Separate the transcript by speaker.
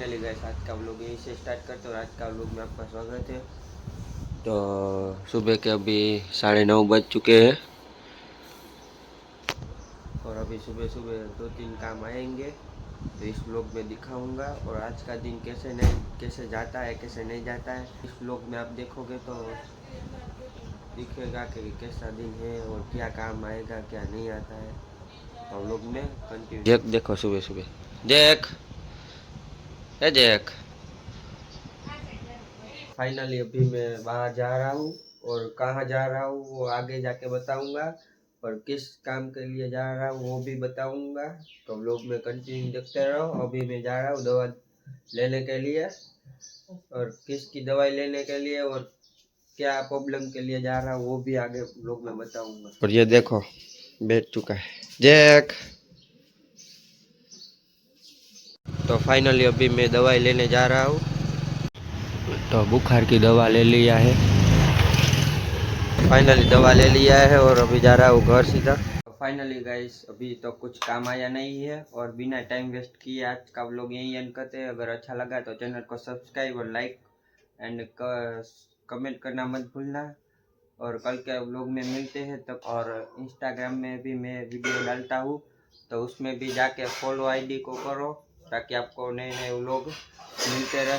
Speaker 1: Finally guys आज का vlog यहीं से स्टार्ट करते हैं और आज का व्लॉग में आपका स्वागत है। तो सुबह के अभी 9:30 बज चुके हैं और अभी सुबह सुबह 2-3 काम आएंगे तो इस व्लॉग में दिखाऊंगा। और आज का दिन कैसे जाता है कैसे नहीं जाता है इस व्लॉग में आप देखोगे तो दिखेगा कि कैसा दिन है और क्या काम आएगा क्या नहीं आता है। तो व्लॉग में कंटिन्यू। जैक देखो सुबह सुबह जैक फाइनली अभी मैं बाहर जा रहा हूँ और कहाँ जा रहा हूँ वो आगे जाके बताऊंगा और किस काम के लिए जा रहा हूँ वो भी बताऊंगा। तो लोग में कंटिन्यू देखते रहो। अभी मैं जा रहा हूँ दवा लेने के लिए और किसकी दवाई लेने के लिए और क्या प्रॉब्लम के लिए जा रहा हूँ वो भी आगे लोग में बताऊंगा। और ये देखो बैठ चुका है जैक। तो फाइनली अभी मैं दवाई लेने जा रहा हूँ। तो बुखार की दवा ले लिया है, फाइनली दवा ले लिया है और अभी जा रहा हूँ घर सीधा। फाइनली गाइस अभी तो कुछ काम आया नहीं है और बिना टाइम वेस्ट किए आज का व्लॉग यहीं एंड करते हैं। अगर अच्छा लगा तो चैनल को सब्सक्राइब और लाइक एंड कमेंट करना मत भूलना। और कल के व्लॉग में मिलते हैं तब। और इंस्टाग्राम में भी मैं वीडियो डालता हूँ तो उसमें भी जाके फॉलो आईडी को करो ताकि आपको नए नए व्लॉग मिलते रहे।